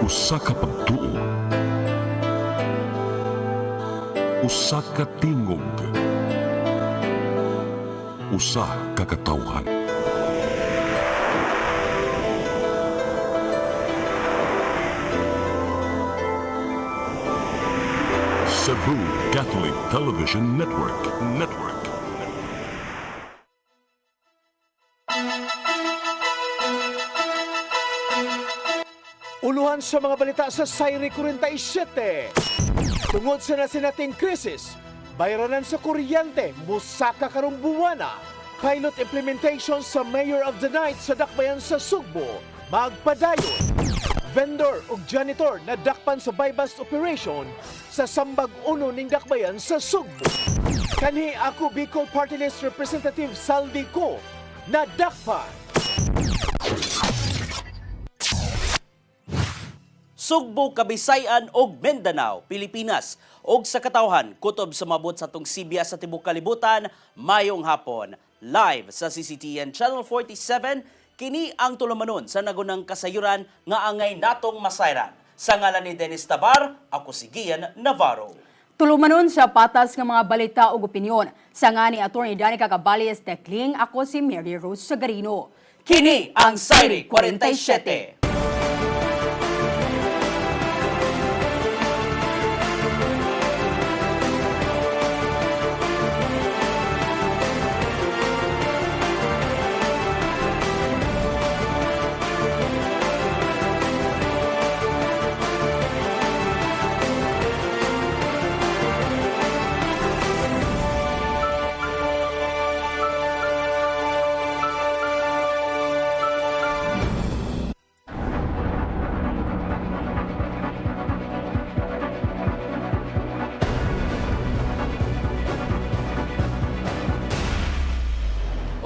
Usa ka pagtuo, usa ka tingog, usa ka katawhan. Cebu Catholic Television Network. Uluhan sa mga balita sa Sayri 47. Tungod sa nasinating krisis, bayranan sa kuryente, musaka karong buwana. Pilot implementation sa Mayor of the Night sa dakbayan sa Sugbo, magpadayon. Vendor ug janitor na dakpan sa buy-bust operation sa Sambag Uno ning dakbayan sa Sugbo. Kanhi ako Bicol Party List Representative Saldi ko na dakpan. Sugbo, Kabisayan ug Mindanao, Pilipinas ug sa katawhan kutob sumabot sa tong Sibya sa tibuok kalibutan mayong hapon. Live sa CCTN Channel 47 kini ang tulumanon sa nagunang kasayuran nga angay natong masayran. Sa ngalan ni Dennis Tabar, ako si Gian Navarro. Tulumanon sa patas ng mga balita ug opinyon. Sa nga ni Atty. Danica Cabales Tecling, ako si Mary Rose Sagarino. Kini ang Sayri 47.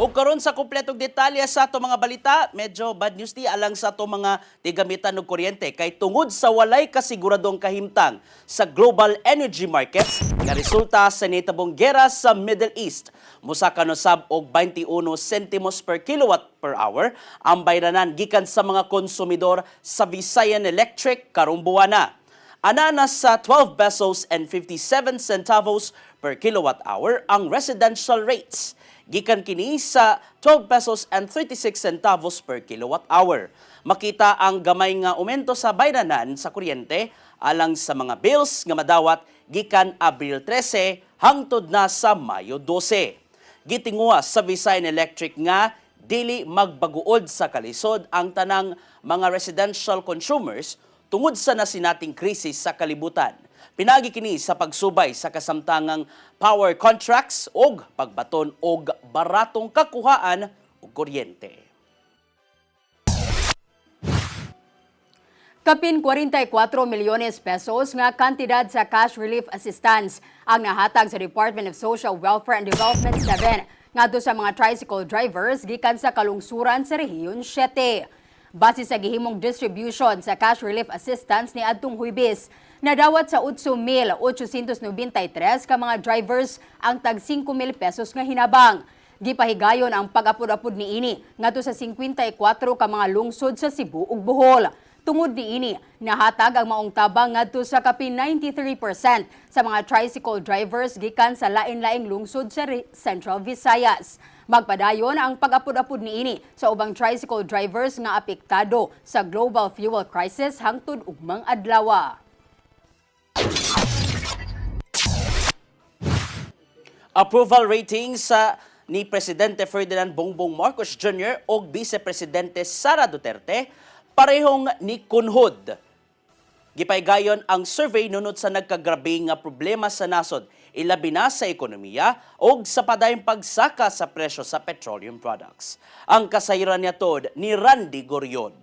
O karon sa kumpletong detalye sa ato mga balita, medyo bad news di alang sa ato mga tigamitan og kuryente kay tungod sa walay kasiguradong kahimtang sa global energy markets nga resulta sa nitabong gera sa Middle East. Musaka no sab og 21 sentimos per kilowatt per hour ang bayranan gikan sa mga konsumidor sa Visayan Electric karong buwana. Ananas sa 12 pesos and 57 centavos per kilowatt hour ang residential rates. Gikan kini sa 12 pesos and 36 centavos per kilowatt hour. Makita ang gamay nga aumento sa bayranan sa kuryente alang sa mga bills nga madawat gikan Abril 13 hangtod na sa Mayo 12. Gitingwa sa Visayan Electric nga dili magbaguod sa kalisod ang tanang mga residential consumers tungod sa nasinating krisis sa kalibutan. Pinagi kini sa pagsubay sa kasamtangang power contracts og pagbaton og baratong kakuhaan og kuryente. Kapin 44 milyones pesos nga kantidad sa cash relief assistance ang nahatag sa Department of Social Welfare and Development 7 ngadto sa mga tricycle drivers gikan sa kalungsuran sa Rehiyon 7. Base sa gihimong distribution sa cash relief assistance ni adtong Huwebes, nadawat sa 8,893 ka mga drivers ang tag 5,000 pesos nga hinabang. Gipahigayon ang pag-apod-apod ni ini ngadto sa 54 ka mga lungsod sa Cebu ug Bohol. Tungod ni ini, nahatag ang maong tabang ngadto sa kapin 93% sa mga tricycle drivers gikan sa lain-laing lungsod sa Central Visayas. Magpadayon ang pag-apod-apod ni ini sa ubang tricycle drivers nga apektado sa global fuel crisis hangtod ugmang adlaw. Approval rating sa ni Presidente Ferdinand Bongbong Marcos Jr. o Vice Presidente Sara Duterte parehong ni kunhod. Gipaygayon ang survey nunod sa nagkagrabe nga problema sa nasod, ilabi na sa ekonomiya o sa padayong pagsaka sa presyo sa petroleum products. Ang kasayran niya tod ni Randy Gorion.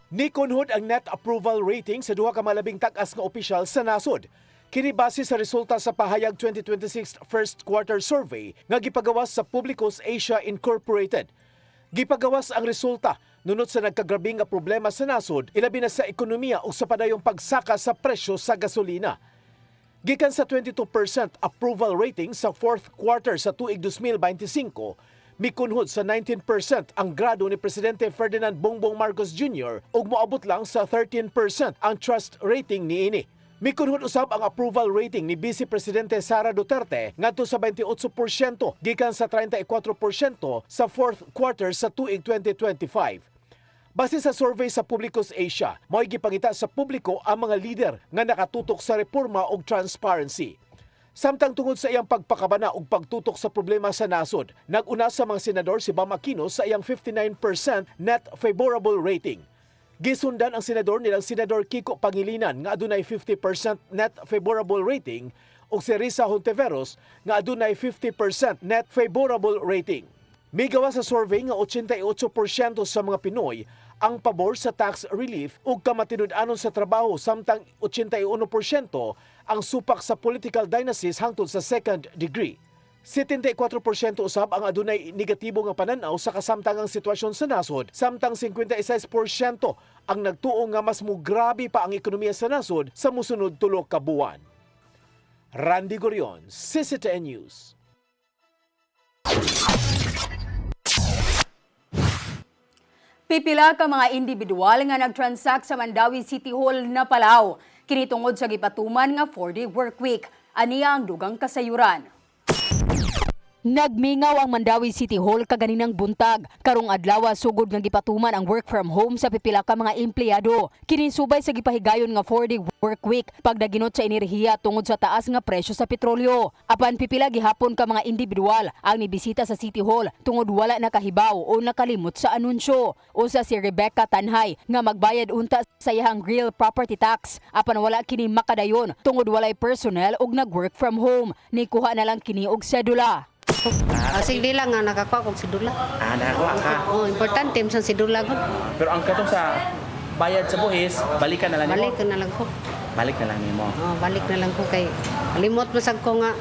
Ni kunhod ang net approval rating sa duha ka malabing tak-as nga opisyal sa nasod. Kini base sa resulta sa pahayag 2026 first quarter survey nga gipagawas sa Publicos Asia Incorporated. Gipagawas ang resulta nunod sa nagkagrabe nga problema sa nasod, ilabi na sa ekonomiya o sa padayong pagsaka sa presyo sa gasolina. Gikan sa 22% approval rating sa fourth quarter sa tuig 2025, Mikunhod sa 19% ang grado ni Presidente Ferdinand Bongbong Marcos Jr. ug moabot lang sa 13% ang trust rating niini. Mikunhod usab ang approval rating ni Vice Presidente Sara Duterte ngadto sa 28% gikan sa 34% sa fourth quarter sa tuig 2025. Base sa survey sa Publicus Asia, mao'y gipangita sa publiko ang mga lider nga nakatutok sa reforma ug transparency. Samtang tungod sa iyang pagpakabana ug pagtutok sa problema sa nasod, nag-una sa mga senador si Bam Aquino sa iyang 59% net favorable rating. Gisundan ang senador nilang Senador Kiko Pangilinan nga adunay 50% net favorable rating ug si Risa Hontiveros nga adunay 50% net favorable rating. Migawa sa survey nga 88% sa mga Pinoy ang pabor sa tax relief ug kamatinud-anon sa trabaho samtang 81% ang supak sa political dynasties hangtod sa second degree. 74% usab ang adunay negatibo nga pananaw sa kasamtangang sitwasyon sa nasod, samtang 56% ang nagtuo nga mas mugrabe pa ang ekonomiya sa nasod sa mosunod tulo ka buwan. Randy Gorion, CCTN News. Pipila ka mga individual nga nagtransact sa Mandawi City Hall na Palaw. Kini tungod sa gipatuman nga 4-day work week. Aniya ang dugang kasayuran. Nagmingaw ang Mandawi City Hall kaganinang buntag. Karong adlaw sugod nga gipatuman ang work from home sa pipila ka mga empleyado. Kini subay sa gipahigayon nga 4-day work week pagdaginot sa enerhiya tungod sa taas nga presyo sa petrolyo. Apan pipila gihapon ka mga individual ang nibisita sa City Hall tungod wala nakahibaw o nakalimot sa anunsyo. Usa si Rebecca Tanhay nga magbayad unta sa iyang real property tax. Apan wala kini makadayon tungod walay personnel og nag-work from home. Nikuha na lang kini og sedula. Sige lang nga nakakuha kong sidula. Nakakuha ka. Importante sa sidula ko. Pero ang katong sa bayad sa buhis, balikan na lang nimo. Balik na lang ko. Balik na lang nimo. Balik na lang ko kay limot masag ko nga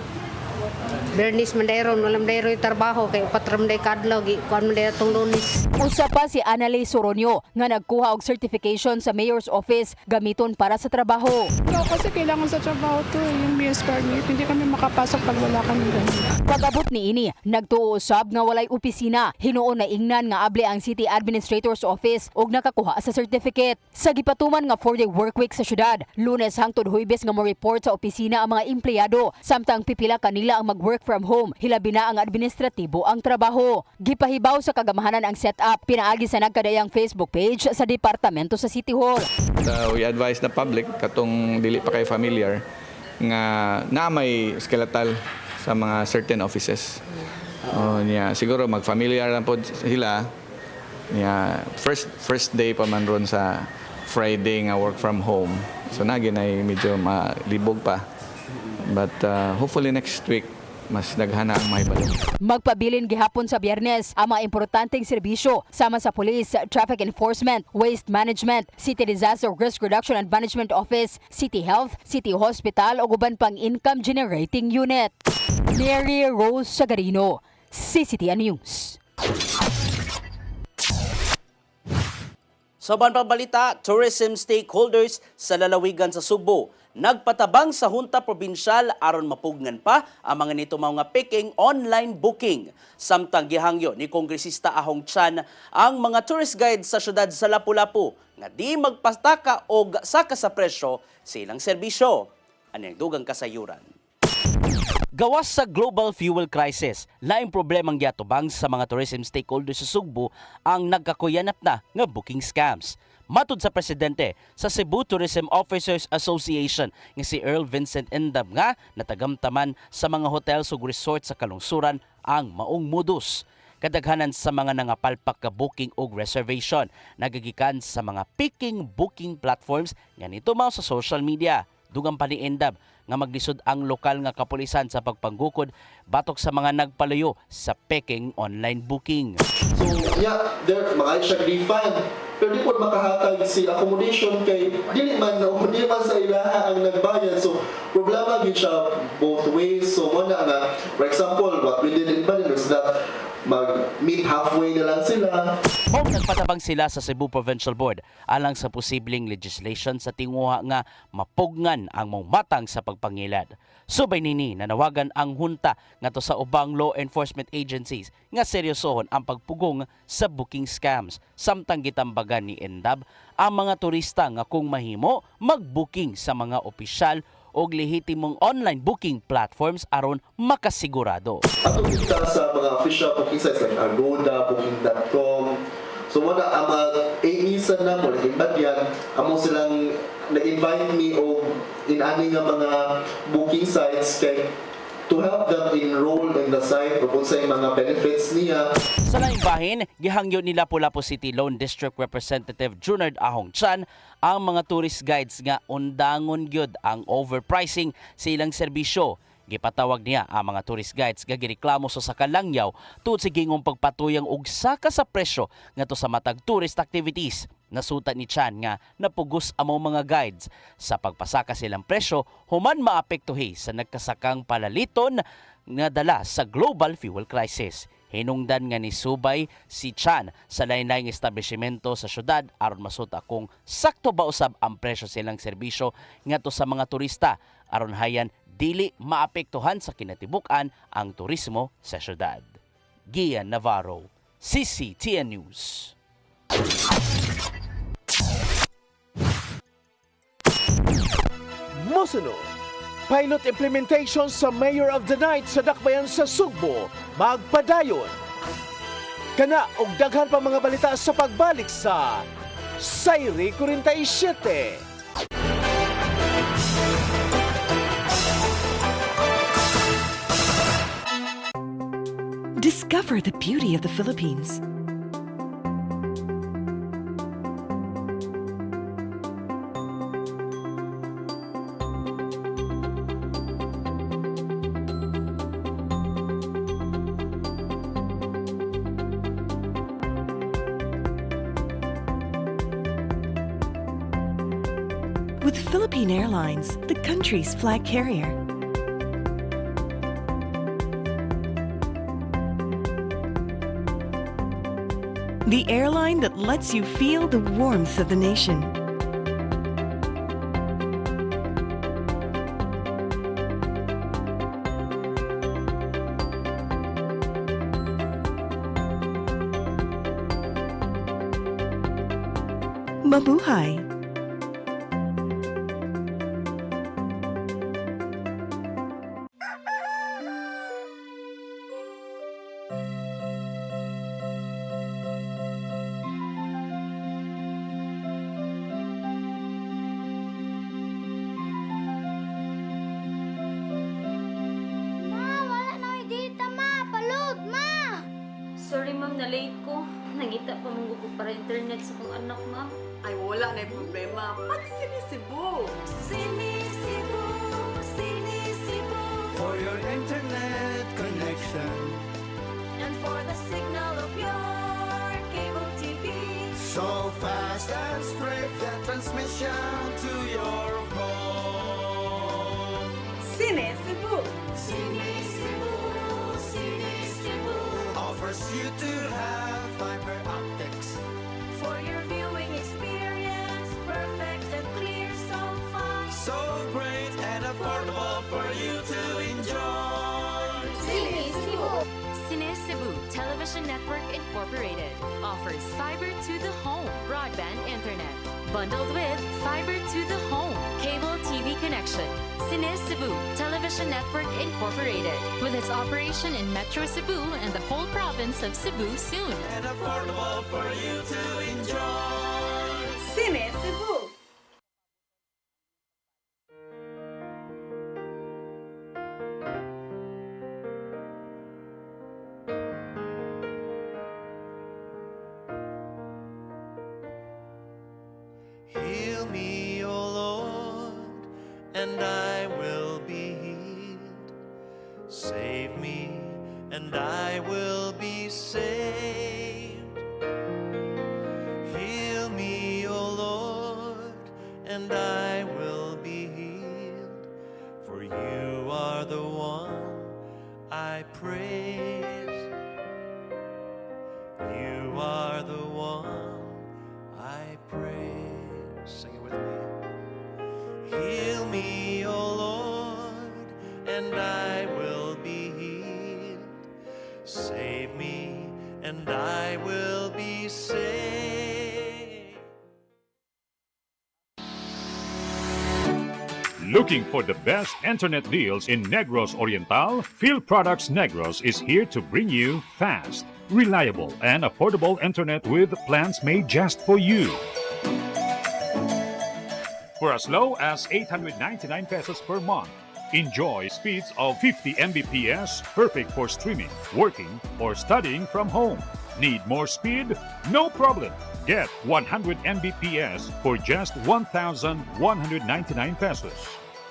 Bernis Mandero, walang Mandero yung trabaho kay patram day kadlaw gi kuan man day atong Lunes. Usa pa si Annalie Soronio nga nagkuha og certification sa mayor's office gamiton para sa trabaho. Kasi kailangan sa trabaho to, yung BS permit, hindi kami makapasok pag wala kami ganun. Pag-abot ni ini, nagtuo usab nga walay opisina. Hinuon na ingnan nga able ang City Administrator's Office og nakakuha sa certificate. Sa gipatuman nga 4-day workweek sa syudad, Lunes hangtod Huwebes nga mo report sa opisina ang mga empleyado, samtang pipila kanila ang mag-work from home, hilabi na ang administratibo ang trabaho. Gipahibaw sa kagamahanan ang setup, pinaagi sa nagkadayang Facebook page sa departamento sa City Hall. We advise the public katong dili pa kay familiar nga na may skeletal sa mga certain offices. Siguro mag-familiar lang po sila. First day pa man ron sa Friday nga work from home. So nagin ay medyo malibog pa. But hopefully next week mas daghana ang mahibalo. Magpabilin gihapon sa Biyernes ang mga importanteng serbisyo sama sa Police, Traffic Enforcement, Waste Management, City Disaster Risk Reduction and Management Office, City Health, City Hospital o uban pang income generating unit. Mary Rose Sagarino, CCTN News. Sa banpang balita, tourism stakeholders sa lalawigan sa Subo nagpatabang sa Hunta Probinsyal aron mapugnan pa ang mga nito mga picking online booking. Samtang gihangyo ni Kongresista Ahong Chan ang mga tourist guide sa syudad sa Lapu-Lapu nga di magpastaka og saka sa presyo silang serbisyo. Ano ang dugang kasayuran? Gawas sa global fuel crisis, laing problemang gyatubang sa mga tourism stakeholders sa Sugbo ang nagkakuyanap na nga booking scams. Matud sa presidente sa Cebu Tourism Officers Association nga si Earl Vincent Endam nga natagamtaman sa mga hotels ug resort sa kalungsuran ang maong modus. Kadaghanan sa mga nangapalpak ka booking ug reservation nagagikan sa mga picking booking platforms nga nito mao sa social media. Dugang pa ni Endam nga maglisod ang lokal nga kapulisan sa pagpanggukod batok sa mga nagpaluyo sa peking online booking. So, there mga siya refund. Pero di po makahatag si accommodation kay dili man sa ilaha ang nagbayad. So, problema gid siya both ways. So, muna nga, for example, what we did in Manila is that meet halfway na lang sila. Mao nagpatabang sila sa Cebu Provincial Board alang sa posibleng legislation sa tinguha nga mapugnan ang mong matang sa pagpangilad. Subay nini nanawagan ang hunta ngadto sa ubang law enforcement agencies nga seryosohon ang pagpugong sa booking scams. Samtang gitambagan ni ENDAB ang mga turista nga kung mahimo mag-booking sa mga opisyal og lehitimong online booking platforms aron makasigurado. Atong kita sa mga official booking sites like Agoda, Booking.com. So wala ang mga inisan na mo, like Badyan, amo silang nag-invite me o inani nga mga booking sites kay to help them enroll in the site o sa mga benefits niya. Sa laing bahin, gihangyo ni Lapu-Lapu City Lone District Representative Junard Ahong Chan ang mga tourist guides nga undangon gyud ang overpricing sa ilang serbisyo. Gipatawag niya ang mga tourist guides nga gireklamo sa Kalangyaw tungod sa gingong pagpatuyang og saka sa presyo ngadto sa matag tourist activities. Nasuta ni Chan nga napugos amo mga guides sa pagpasaka silang presyo human maapektuhi sa nagkasakang palaliton nga dala sa global fuel crisis. Hinungdan nga ni subay si Chan sa lain-laing establishmento sa syudad aron masuta kung sakto ba usab ang presyo silang serbisyo ngadto sa mga turista aron hayan dili maapektuhan sa kinatibuk-an ang turismo sa syudad. Gian Navarro, CCTN News. Mosunod, pilot implementation sa Mayor of the Night sa Dakbayan sa Sugbo, magpadayon. Kana og daghan pa mga balita sa pagbalik sa Sayri 47. Discover the beauty of the Philippines. With Philippine Airlines, the country's flag carrier. The airline that lets you feel the warmth of the nation. Mabuhay! Sorry ma'am, na-late ko. Nangita pa mong gusto para internet sa kong anak ma'am. Ay, wala na yung problema. Mag-Sinisibu! Sinisibu, Sinisibu. For your internet connection And for the signal of your cable TV. so fast and straight, the transmission to your home. Sinisibu! Sinisibu, Sinisibu. Offers you to have fiber optics. For your viewing experience, perfect and clear so fast. So great and affordable for you to enjoy. Sinisibu. Sinisibu Television Network Incorporated offers fiber to the home broadband internet bundled with fiber to the home cable TV connection. Sinisibu Television Network Incorporated with its operation in Metro Cebu and the whole province of Cebu soon. And affordable for you to enjoy. Sinisibu! Heal me, O Lord, and I will be healed. Save me, and I will be saved. Heal me, O Lord, and I will be healed. For you are the one I praise. Looking for the best internet deals in Negros Oriental? Field Products Negros is here to bring you fast, reliable, and affordable internet with plans made just for you. For as low as 899 pesos per month, enjoy speeds of 50 Mbps, perfect for streaming, working, or studying from home. Need more speed? No problem. Get 100 Mbps for just 1,199 pesos.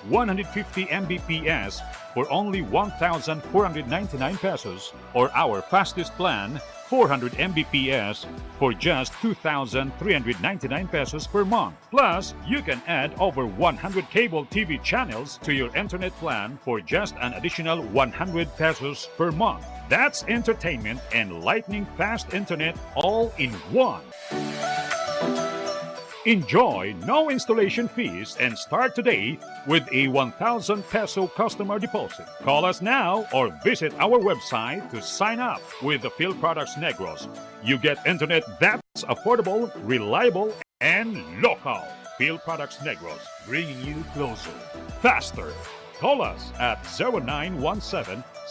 150 Mbps for only 1,499 pesos, or our fastest plan, 400 Mbps for just 2,399 pesos per month. Plus, you can add over 100 cable TV channels to your internet plan for just an additional 100 pesos per month. That's entertainment and lightning fast internet all in one. Enjoy no installation fees and start today with a 1,000 peso customer deposit. Call us now or visit our website to sign up with the Field Products Negros. You get internet that's affordable, reliable, and local. Field Products Negros, bringing you closer, faster. Call us at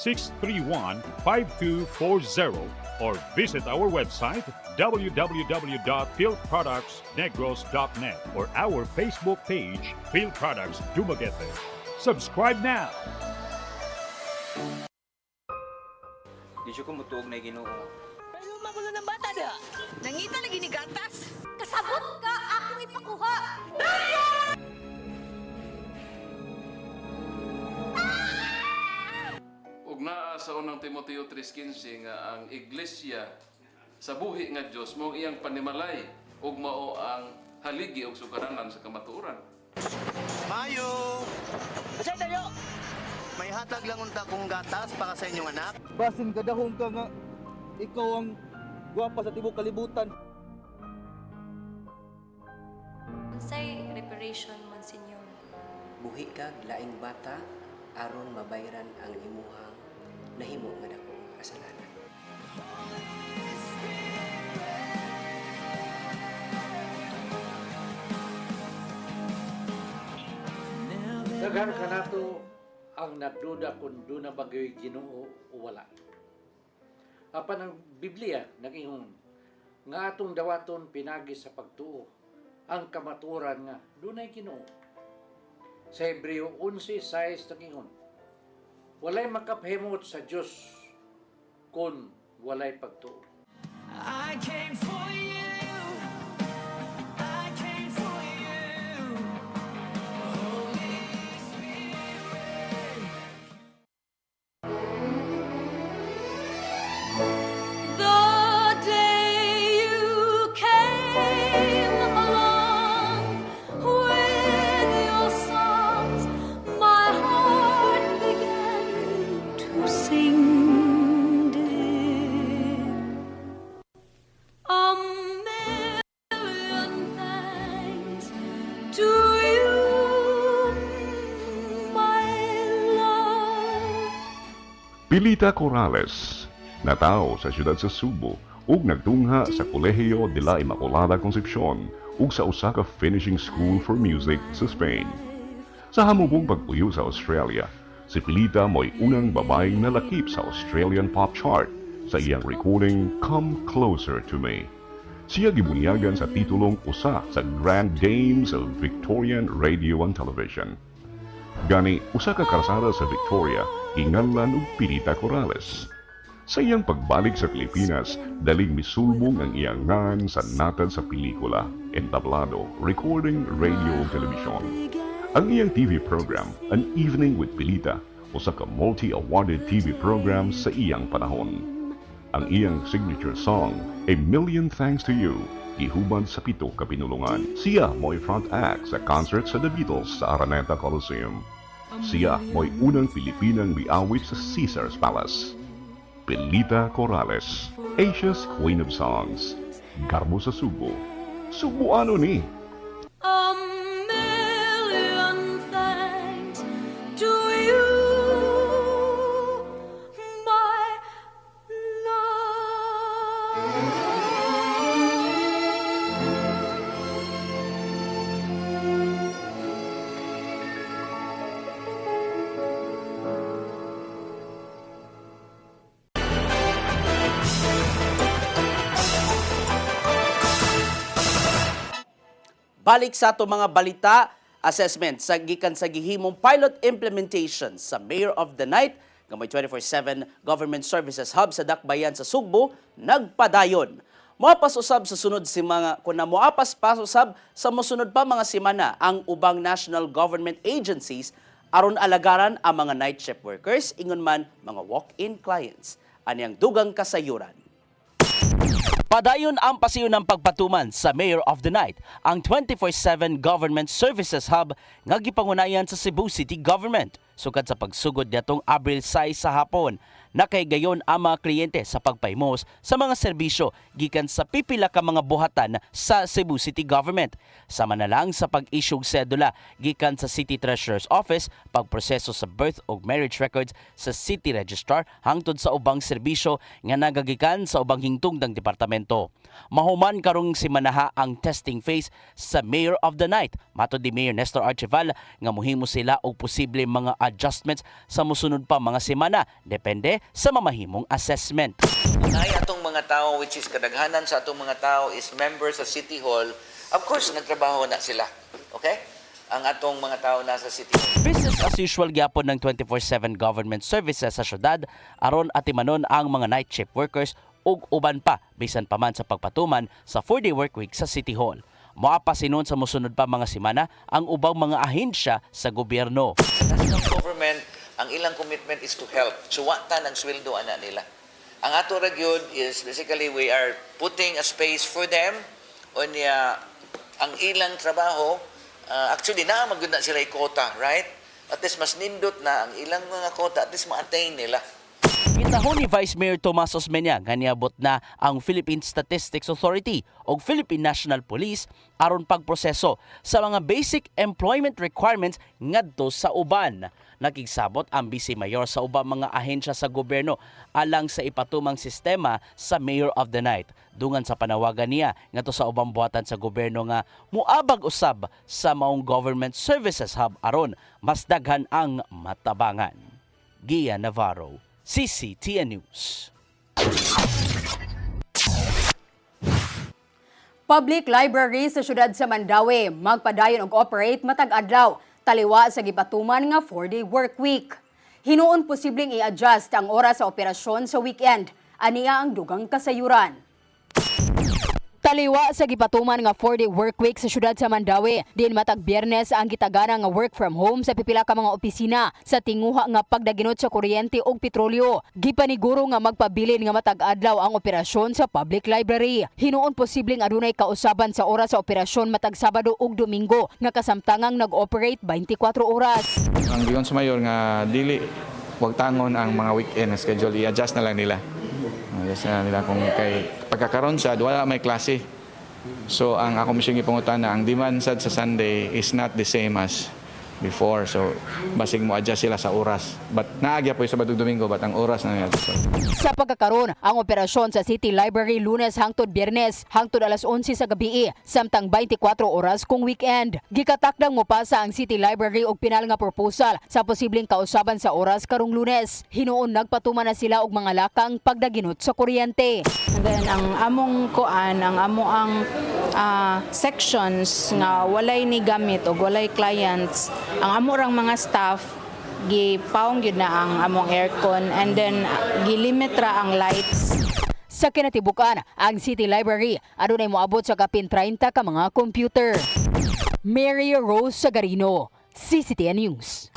0917-631-5240 or visit our website www.fieldproductsnegros.net or our Facebook page, Field Products Dumaguete. Subscribe now! Di siya ko mutuog na Ginoo. Pero magulo ng bata na. Nangita lagi ni gatas. Kasabot ka, akong ipakuha. Ug naa sa unang Timoteo 3:15 nga ang iglesia sa buhi nga Dios mao iyang panimalay ug mao ang haligi ug sukaranan sa kamatuoran. Mayo! Kasi tayo! May hatag lang unta kong gatas para sa inyong anak. Basin kadahong ka nga ikaw ang gwapa sa tibok kalibutan. Unsay reparation, Monsignor? Buhi kag laing bata aron mabayran ang imuhang nahimo nga dako kasalanan. Daghan ka nato ang nagduda kung doon na bagay Ginoo o wala. Apan ang Biblia nag-ingon nga atong dawaton pinagi sa pagtuo ang kamaturan nga dunay Ginoo. Sa Hebreo 11:6 nag-ingon, walay makapahimot sa Dios kung walay pagtuo. I came for you. I came for you. Holy Spirit. The day you came along with your songs, my heart began to sing. A million thanks to you, my love. Pilita Corrales, natao sa siyudad sa Subo ug nagtungha sa Kolehiyo de la Immaculada Concepcion ug sa usa ka finishing school for music sa Spain. Sa hamubong pagpuyo sa Australia, si Pilita mo'y unang babaeng nalakip sa Australian pop chart sa iyang recording Come Closer to Me. Siya gibunyagan sa titulong usa sa Grand Dames of Victorian Radio and Television. Gani, usa ka karsada sa Victoria, ginganlan og Pilita Corrales. Sa iyang pagbalik sa Pilipinas, daling misulbong ang iyang ngan sa natad sa pelikula, entablado, recording, radio ug television. Ang iyang TV program, An Evening with Pilita, usa ka multi-awarded TV program sa iyang panahon. Ang iyang signature song, A Million Thanks to You, gihubad sa 7 ka pinulungan. Siya mo'y front act sa concert sa The Beatles sa Araneta Coliseum. Siya mo'y unang Pilipinang miawit sa Caesar's Palace. Pilita Corrales, Asia's Queen of Songs. Garbo sa Subo. Subuano ni! A million thanks to you, my love. Balik sa ato mga balita, assessment sa gikan sa gihimong pilot implementation sa Mayor of the Night nga may 24/7 Government Services Hub sa Dakbayan sa Sugbo nagpadayon. Moapas usab sa sunod si mga kuna moapas pa usab sa mosunod pa mga semana ang ubang national government agencies aron alagaran ang mga night shift workers ingon man mga walk-in clients. Anyang dugang kasayuran. Padayon ang pasiyo ng pagpatuman sa Mayor of the Night, ang 24/7 Government Services Hub nga gipangunayan sa Cebu City Government. Sukad sa pagsugod nitong Abril 6 sa hapon, nakaygayon ang mga kliyente sa pagpaymos sa mga serbisyo gikan sa pipila ka mga buhatan sa Cebu City Government. Sama na lang sa pag-issue sedula gikan sa City Treasurer's Office, pagproseso sa birth o marriage records sa City Registrar hangtod sa ubang serbisyo nga nagagikan sa ubang hingtungdang departamento. Mahuman karong simanaha ang testing phase sa Mayor of the Night. Matod ni Mayor Nestor Archival nga muhimo sila og posible mga adjustments sa mosunod pa mga semana depende sa mamahimong assessment. Unay atong mga tao, which is kadaghanan sa atong mga tao is members sa City Hall, of course nagtrabaho na sila. Okay? Ang atong mga tao nasa City Hall. Business as usual gyapon ng 24/7 government services sa syudad aron atimanon ang mga night shift workers ug uban pa bisan pa man sa pagpatuman sa 4-day work week sa City Hall. Moapasinon sa mosunod pa mga semana ang ubang mga ahensya sa gobyerno. Sa national government, ang ilang commitment is to help. Suwatan ang sweldo ana nila. Ang ato ra gyud is basically we are putting a space for them on ang ilang trabaho. Actually na magud na sila quota, right? At least mas nindot na ang ilang mga quota, at least ma-attain nila. Gitahon ni Vice Mayor Tomas Osmeña nga niabot na ang Philippine Statistics Authority o Philippine National Police aron pagproseso sa mga basic employment requirements ngadto sa uban. Nakigsabot ang Vice Mayor sa ubang mga ahensya sa gobyerno alang sa ipatumang sistema sa Mayor of the Night. Dungan sa panawagan niya ngadto sa ubang buhatan sa gobyerno nga muabag usab sa maong Government Services Hub aron mas daghan ang matabangan. Gia Navarro, CCTN News. Public library sa syudad sa Mandaue magpadayon og operate matag adlaw taliwa sa gipatuman nga 4-day work week. Hinuon posibleng i-adjust ang oras sa operasyon sa weekend. Aniya ang dugang kasayuran. Taliwa sa gipatuman nga 4-day work week sa syudad sa Mandaue, din matag Biyernes ang gitagana nga work from home sa pipila ka mga opisina sa tinguha nga pagdaginot sa kuryente ug petrolyo. Gipaniguro nga magpabilin nga matag adlaw ang operasyon sa public library. Hinuon posibleng adunay kausaban sa oras sa operasyon matag Sabado ug Domingo nga kasamtangang nag-operate 24 oras. Ang giyon sa mayor nga dili wag tangon ang mga weekend na schedule, i-adjust na lang nila. Adjust na nila kung kay pagkakaroon sad wala may klase. So ang ako misyong ipangutana, ang demand sad sa Sunday is not the same as before. So basig mo adjust sila sa oras. But naagya po sa Sabado Domingo, but ang oras na nila. Sa pagkakaroon, ang operasyon sa City Library Lunes hangtod Biyernes hangtod alas 11 sa gabi, samtang 24 oras kung weekend. Gikatakdang mopasa ang City Library og pinal nga proposal sa posibleng kausaban sa oras karong Lunes. Hinuon nagpatuman na sila og mga lakang pagdaginot sa kuryente. And then ang among kuan, ang amoang sections nga walay ni gamit o walay clients, ang amorang mga staff gipaong gyud na ang among aircon and then gilimit ra ang lights. Sa kinatibukan, ang City Library adunay moabot sa kapin 30 ka mga computer. Mary Rose Sagarino, CCTN News.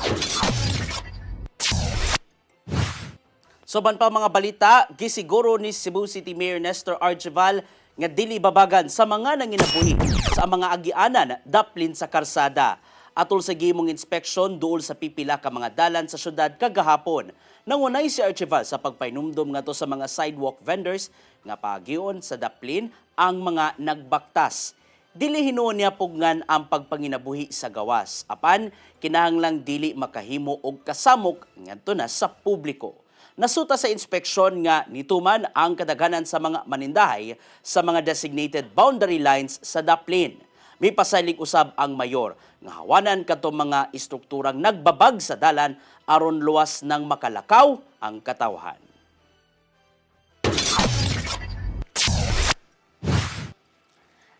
Soban pa mga balita, gisiguro ni Cebu City Mayor Nestor Archival nga dili babagan sa mga nanginabuhi sa mga agianan daplin sa karsada. Atol sa gimong inspeksyon duol sa pipila ka mga dalan sa syudad kagahapon. Nangunay si Archival sa pagpainumdum nga to sa mga sidewalk vendors nga pagion sa daplin ang mga nagbaktas. Dili hinuon niya pugngan ang pagpanginabuhi sa gawas. Apan kinahanglang dili makahimo og kasamok ngadto na sa publiko. Nasuta sa inspeksyon nga nituman ang kadaghanan sa mga manindahay sa mga designated boundary lines sa daplin. May pasalig usab ang mayor nga hawanan kadtong mga istrukturang nagbabag sa dalan aron luwas nang makalakaw ang katawhan.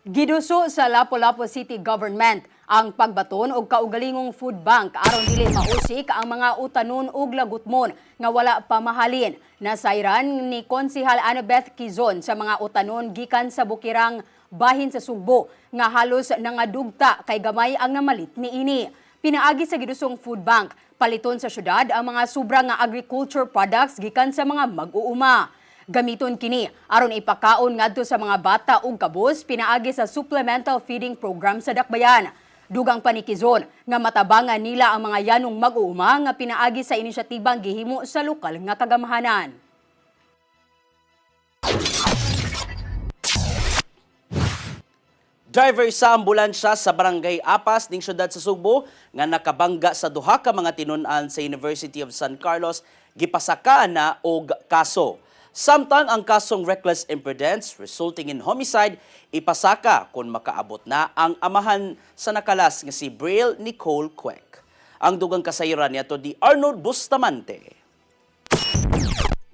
Giduso sa Lapu-Lapu City Government ang pagbaton og kaugalingong food bank aron dili mausik ang mga utanon ug lagutmon nga wala pamahalin. Nasayran ni Konsehal Annabeth Quizon sa mga utanon gikan sa Bukirang bahin sa Sugbo nga halos nangadugta kay gamay ang namalit niini. Pinaagi sa gidusong food bank, paliton sa syudad ang mga sobra nga agriculture products gikan sa mga mag-uuma. Gamiton kini aron ipakaon ngadto sa mga bata ug kabus pinaagi sa supplemental feeding program sa Dakbayan. Dugang panikizon nga matabangan nila ang mga yanong mag-uuma nga pinaagi sa inisyatibang gihimo sa lokal nga kagamahanan. Driver sa ambulansya sa Barangay Apas ning syudad sa Sugbo nga nakabangga sa duha ka mga tinun-an sa University of San Carlos gipasaka na og kaso. Samtang ang kasong reckless imprudence resulting in homicide ipasaka kung makaabot na ang amahan sa nakalas nga si Braille Nicole Quek. Ang dugang kasayran niya to di Arnold Bustamante.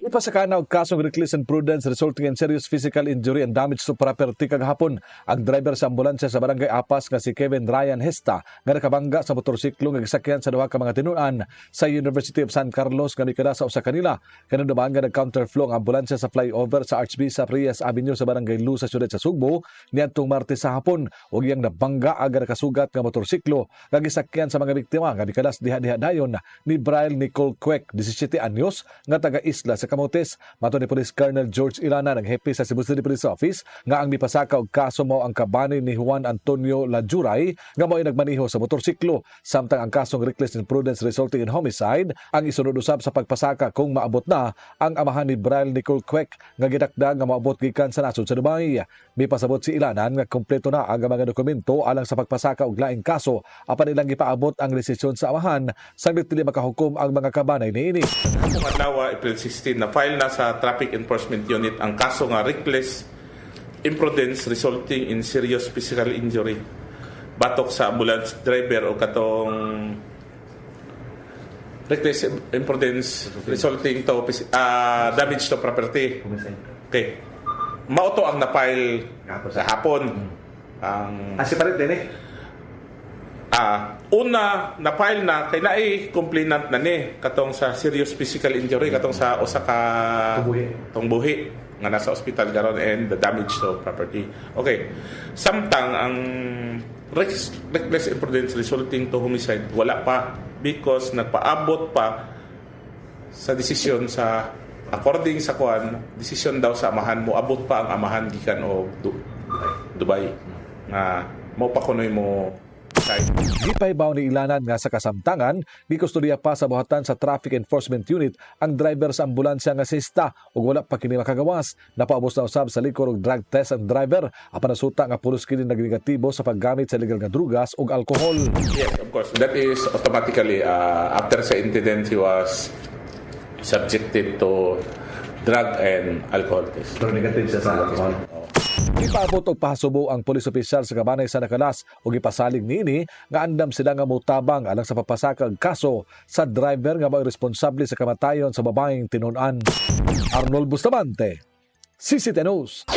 Ipasaka na og kasong reckless imprudence resulting in serious physical injury and damage to property kagahapon ang driver sa ambulansya sa Barangay Apas nga si Kevin Ryan Hesta nga nakabangga sa motorsiklo nga gisakyan sa duha ka mga tinuan sa University of San Carlos nga mikada sa usa kanila. Kanang dumaan nga nag-counterflow ang ambulansya sa flyover sa Archbishop Reyes Avenue sa Barangay Lu sa siyudad sa Sugbo niadtong Martes sa hapon ug iyang nabangga aga nakasugat nga motorsiklo nga gisakyan sa mga biktima nga mikadas diha-diha dayon ni Braille Nicole Quek, 17 anyos nga taga-isla sa Camotes. Mato ni Police Colonel George Ilana ng hepe sa Cebu City Police Office nga ang mipasaka og kaso mao ang kabani ni Juan Antonio Lajuray nga mao nagmaneho sa motorsiklo. Samtang ang kasong reckless imprudence resulting in homicide ang isunod usab sa pagpasaka kung maabot na ang amahan ni Braille Nicole Quek nga gidakda nga maabot gikan sa nasod sa Dubai. Mipasabot si Ilanan nga kompleto na ang mga dokumento alang sa pagpasaka og laing kaso apan ilang gipaabot ang desisyon sa amahan saglit dili makahukom ang mga kabanay niini. Adlaw April 16 na file na sa Traffic Enforcement Unit ang kaso nga reckless imprudence resulting in serious physical injury batok sa ambulance driver o katong reckless imprudence resulting to damage to property. Okay. Mao to ang na-file sa hapon. Ang separate din una na-file na kay naay complainant na ni katong sa serious physical injury katong sa usa ka buhi nga nasa ospital karon and the damage to property. Okay. Samtang ang reckless imprudence resulting to homicide wala pa because nagpaabot pa sa desisyon sa according sa desisyon daw sa amahan mo abot pa ang amahan gikan og Dubai nga mao pa kunoy mo. Gipaybaw ni Ilanan nga sa kasamtangan, gikustodiya pa sa buhatan sa Traffic Enforcement Unit ang driver sa ambulansya nga si Hesta ug wala pa kini makagawas. Napaubos na usab sa likor og drug test ang driver apan nasuta nga pulos kini nagregatibo sa paggamit sa illegal nga drugas ug alcohol. Yes, of course. That is automatically after sa incident he was subjected to drug and alcohol test. Pero negative siya sa alcohol. Ipaabot og pahasubo ang pulis opisyal sa kabanay sa nakalas ug ipasalig niini nga andam sila nga motabang alang sa pagpasaka og kaso sa driver nga mao responsable sa kamatayon sa babaeng tinun-an. Arnold Bustamante, CCTV News.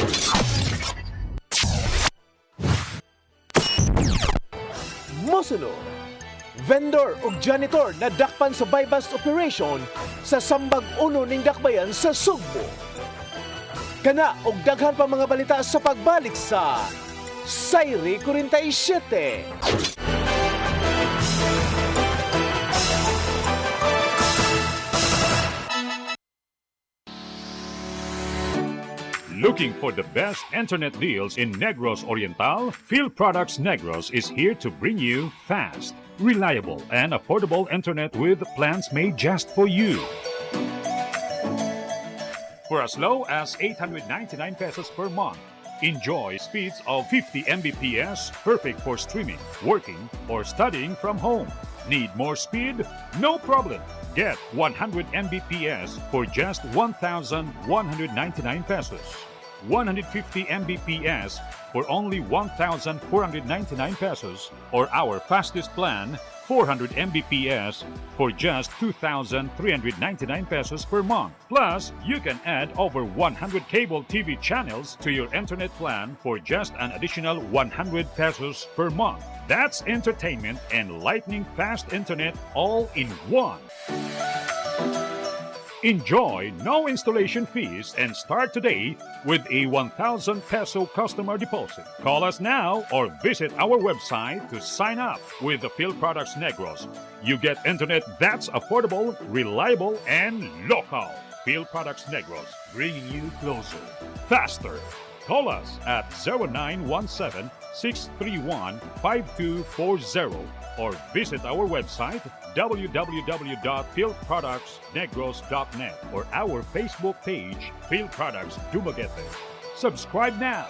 Mosunod, vendor ug janitor na dakpan sa buy-bust operation sa Sambag Uno ning Dakbayan sa Sugbo. Kana og daghan pa mga balita sa pagbalik sa Sayri 47. Looking for the best internet deals in Negros Oriental? Field Products Negros is here to bring you fast, reliable, and affordable internet with plans made just for you. For as low as 899 pesos per month, enjoy speeds of 50 Mbps, perfect for streaming, working, or studying from home. Need more speed? No problem. Get 100 Mbps for just 1,199 pesos. 150 Mbps for only 1,499 pesos, or our fastest plan, 400 Mbps for just 2,399 pesos per month. Plus, you can add over 100 cable TV channels to your internet plan for just an additional 100 pesos per month. That's entertainment and lightning fast internet all in one. Enjoy no installation fees and start today with a 1,000 peso customer deposit. Call us now or visit our website to sign up with the Phil Products Negros. You get internet that's affordable, reliable, and local. Phil Products Negros, bringing you closer, faster. Call us at 0917-631-5240 or visit our website www.philproductsnegros.net or our Facebook page, Phil Products Dumaguete. Subscribe now.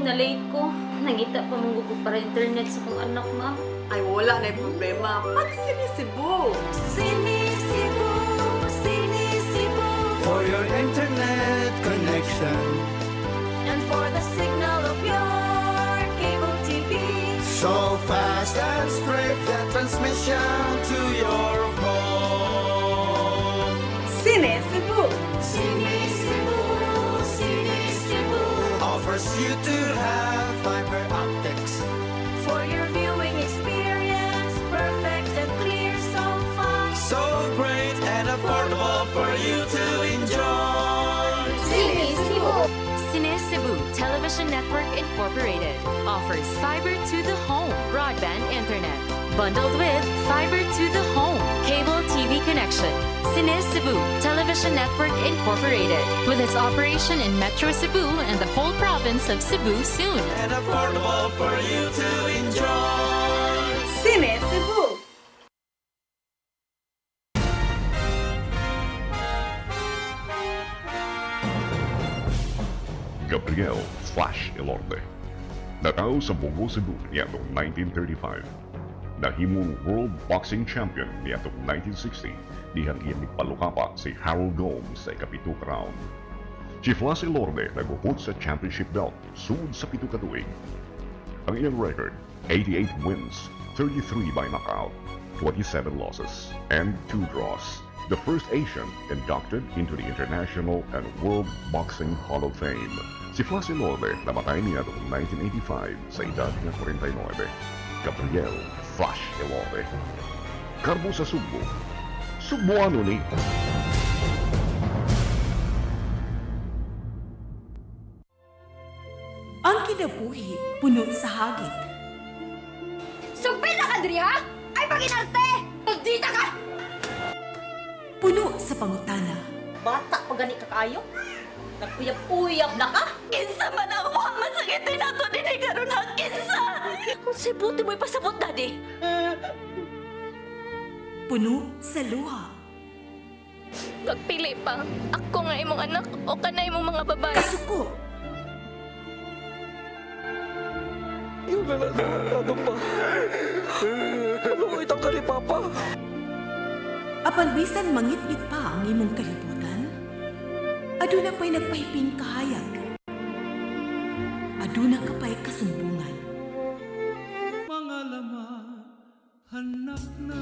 Na-late ko. Nangita pa mong gusto para internet sa kong anak, ma'am. Ay, wala na yung problema. Mag-Sinisibu! Sinisibu! Sinisibu! For your internet connection And for the signal of your cable TV. so fast and straight, the transmission to your home. Sinisibu! Sinisibu! Sinisibu! Offers you to have fiber optics For your viewing experience, perfect and clear so fast. so great and affordable for you to enjoy. Sinisibu! Cine Cebu Television Network Incorporated offers fiber to the home broadband internet bundled with fiber to the home cable TV connection. Cine Cebu Television Network Incorporated with its operation in Metro Cebu and the whole province of Cebu soon. And affordable for you to enjoy. Sinisibu! Gabriel Flash Elorde. Natao sa Bongo, Cebu niya noong 1935. nahimong World Boxing Champion niadtong 1960 dihang iyang nagpalukapat si Harold Gomes sa ikapito ka round. Si Flasy Lorde nagukot sa championship belt sud sa pito ka tuig. Ang iyang record, 88 wins, 33 by knockout, 27 losses, and 2 draws. The first Asian inducted into the International and World Boxing Hall of Fame. Si Flasy Lorde namatay niya noong 1985 sa edad na 49. Gabriel Flash Elorde. Karbo sa Sugbo. Sugboano ni. Ang kinabuhi, puno sa hagit. Sugpil na ka, Dria! Ay, paginarte! Magdita ka! Puno sa pangutana. Bata pa gani ka kayo? Nagpuyap-uyap na ka? Kinsa man ang mukhang masakitin nato din ay karoon na kinsa! Kung sibuti mo'y pasabot, Daddy! Puno sa luha. Pagpili pa, ako nga imong anak o kanay imong mga babae. Kasuko! Yung ano pa? Ano ko itang kani, Papa? Apan bisan mangit-ngit pa ang imong kalibutan, aduna pa'y nagpahiping kahayag. Aduna ka pa'y kasumbungan. Mga laman, hanap na.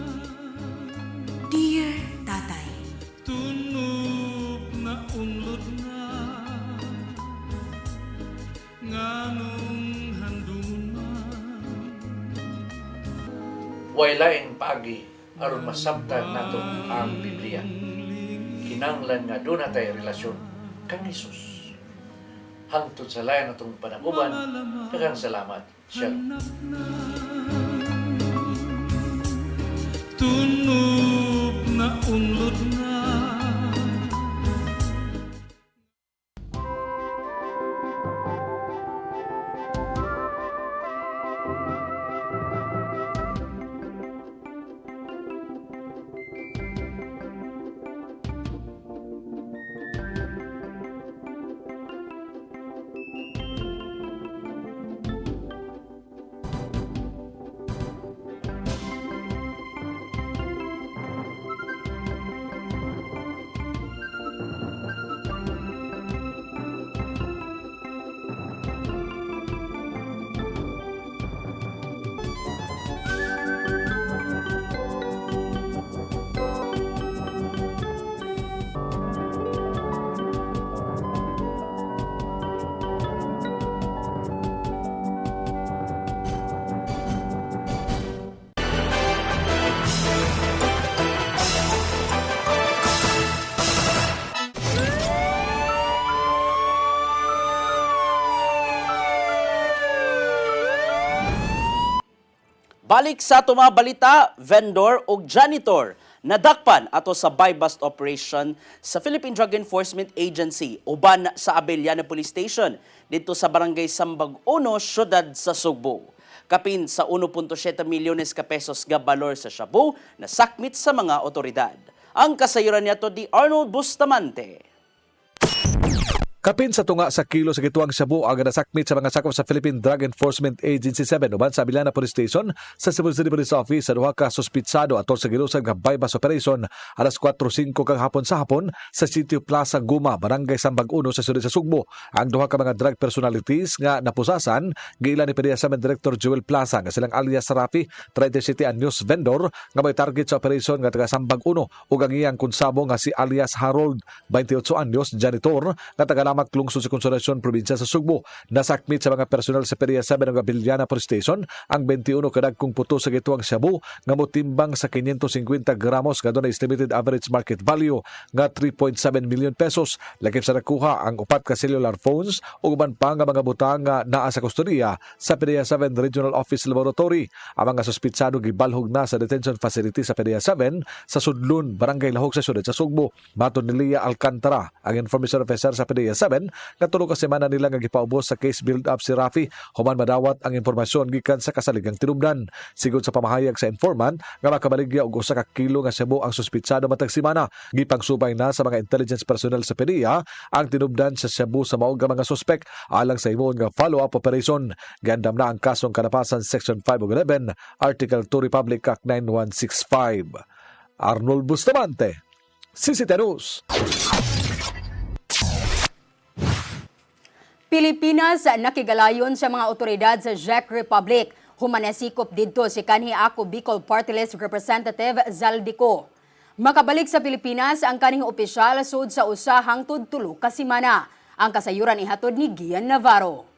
Dear Tatay, Tunog na unlod na. Nganong handungan. Way laing paagi aron masabtan nato ang Biblia. Kinanglan nga doon natay relasyon kang Hesus. Hangtod sa layan natong panaguban, daghang salamat. Shalom. Tunog na unlod na. Balik sa ato mga balita, vendor o janitor nadakpan ato sa buy-bust operation sa Philippine Drug Enforcement Agency uban sa Abellana Police Station dito sa Barangay Sambag 1, Syudad sa Sugbo. Kapin sa 1.7 milyones ka pesos nga balor sa shabu na sakmit sa mga otoridad. Ang kasayuran niya to di Arnold Bustamante. Kapin sa tunga sa kilo sa gituang shabu ang nasakmit sa mga sakop sa Philippine Drug Enforcement Agency 7 uban sa Abellana Police Station sa Cebu City Police Office sa duha ka suspitsado atol sa gilusad nga buy-bust operation alas 4:05 kang hapon sa hapon sa Sitio Plaza Guma, Barangay Sambag 1 sa Syudad sa Sugbo. Ang duha ka mga drug personalities nga napusasan giila ni PDEA Director Joel Plaza nga silang alias Rafi, 37 anyos vendor nga may target sa operation nga taga Sambag 1 ug ang iyang kunsabo nga si alias Harold, 28 anyos janitor nga taga Maklungsod sa Konsolasyon, Probinsya sa Sugbo. Nasakmit sa mga personal sa PDEA 7 ng Abellana Police Station ang 21 kadagkong puto sa gituang shabu nga motimbang sa 550 gramos nga doon na estimated average market value nga 3.7 million pesos. Lakip sa nakuha ang upat ka cellular phones ug uban pa nga mga butang nga naa sa kustodiya sa PDEA 7 Regional Office Laboratory. Ang mga suspitsado gibalhog na sa detention facility sa PDEA 7 sa Sudlun, Barangay Lahog sa Syudad sa Sugbo. Matud ni Lia Alcantara, ang information officer sa PDEA 47 nga tulo ka semana nila nga gipaubos sa case build-up si Rafi human madawat ang impormasyon gikan sa kasaligang tinubdan. Sigod sa pamahayag sa informant nga makabaligya og 1 ka kilo nga shabu ang suspitsado matag semana. Gipangsubay na sa mga intelligence personnel sa PDEA ang tinubdan sa shabu sa maong nga mga suspek alang sa himuon nga follow-up operation. Giandam na ang kasong kanapasan Section 5 of 11, Article 2 Republic Act 9165. Arnold Bustamante, CCTV News. Pilipinas nakigalayon sa mga otoridad sa Czech Republic. Humanesikop didto si kanhi ako Bicol Party List Representative Zaldico. Makabalik sa Pilipinas ang kanhing opisyal sud sa usa hangtod 3 ka semana. Ang kasayuran ihatod ni Gian Navarro.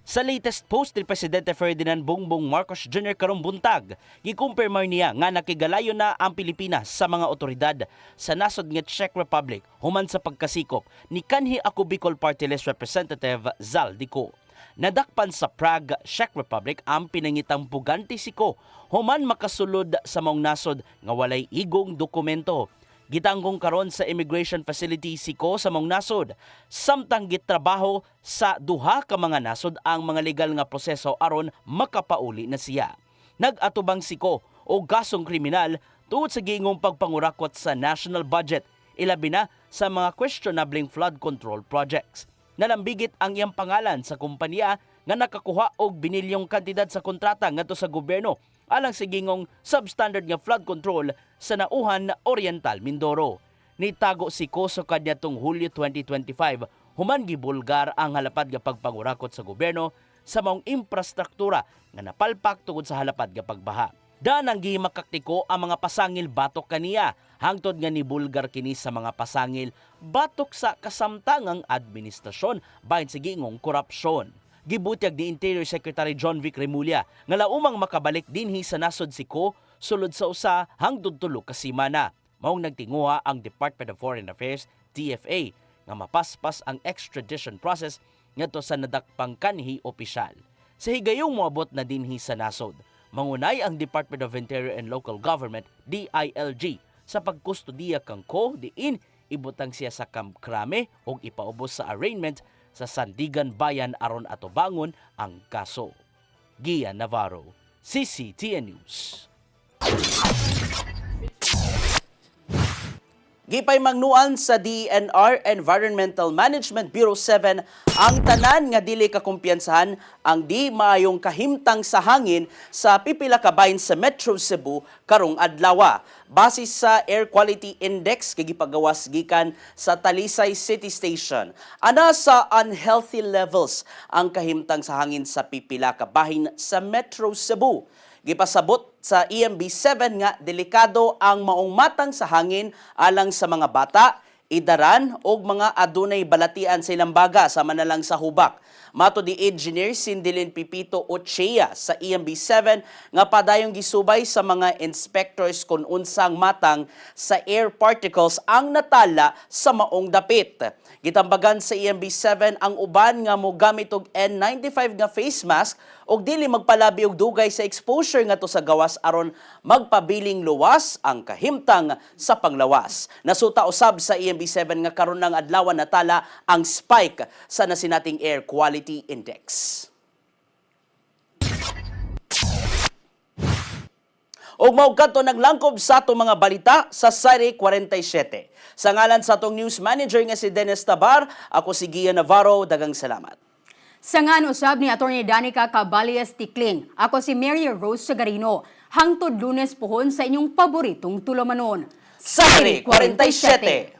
Sa latest post ni Presidente Ferdinand Bongbong Marcos Jr. karong buntag, gikumpirmar niya nga nakigalayo na ang Pilipinas sa mga otoridad sa nasod nga Czech Republic human sa pagkasikop ni kanhi ako Bicol Party List Representative Zaldico. Nadakpan sa Prague, Czech Republic ang pinangitang puganti siko human makasulod sa maong nasod nga walay igong dokumento. Gitanggong karon sa immigration facility siko sa maong nasod. Samtang gitrabaho sa duha ka mga nasod ang mga legal nga proseso aron makapauli na siya. Nag-atubang siko o gasong kriminal tungod sa gingong pagpangurakot sa national budget, ilabi na sa mga questionable flood control projects. Nalambigit ang iyang pangalan sa kumpanya nga nakakuha og binilyong kantidad sa kontrata ngadto sa gobyerno alang sa gingong substandard nga flood control sa Nauhan Oriental, Mindoro. Nitago si Koso kaniadtong Hulyo 2025 human gibulgar ang halapad nga pagpangurakot sa gobyerno sa maong infrastruktura nga napalpak tungod sa halapad nga pagbaha. Danang gihimakaktiko ang mga pasangil batok kaniya hangtod nga ni bulgar kini sa mga pasangil batok sa kasamtangang administrasyon bahin sa gingong korupsyon. Gibutyag ni Interior Secretary John Vic Remulla nga laumang makabalik dinhi sa nasod siko sulod sa usa hangtod 3 ka semana. Maong nagtinguha ang Department of Foreign Affairs DFA nga mapaspas ang extradition process ngadto sa nadakpang kanhi opisyal. Sa higayong moabot na dinhi sa nasod, mangunay ang Department of Interior and Local Government DILG sa pagkustudiya kang ko diin ibutang siya sa Camp Crame ug ipaubos sa arraignment sa Sandigan Bayan aron atubangon ang kaso. Gian Navarro, CCTN News. Gipay mangnuan sa DENR Environmental Management Bureau 7 ang tanan nga dili kakumpiyansahan ang di maayong kahimtang sa hangin sa pipila ka bahin sa Metro Cebu karong adlaw. Base sa Air Quality Index gigipagawas gikan sa Talisay City Station. Ana sa unhealthy levels ang kahimtang sa hangin sa pipila ka bahin sa Metro Cebu. Gipasabot sa EMB7 nga delikado ang maong matang sa hangin alang sa mga bata, idaran o mga adunay balatian sa ilang baga sama na lang sa hubak. Mato di Engineer Sindilin Pipito Ochea sa EMB7 nga padayong gisubay sa mga inspectors kung unsang matang sa air particles ang natala sa maong dapit. Gitambagan sa EMB7 ang uban nga mogamit og N95 nga face mask og dili magpalabi og dugay sa exposure ngadto sa gawas aron magpabiling luwas ang kahimtang sa panglawas. Nasuta usab sa EMB7 nga karon ng adlaw natala ang spike sa nasinating Air Quality Index. Og mao kadto naglangkob sa atong mga balita sa Sari 47. Sa ngalan sa atong news manager nga si Dennis Tabar, ako si Gian Navarro, dagang salamat. Sa ngan usab ni Atty. Danica Cabalias Tikling, ako si Mary Rose Sagarino. Hangtod Lunes pohon sa inyong paboritong tulumanon. Sari 47.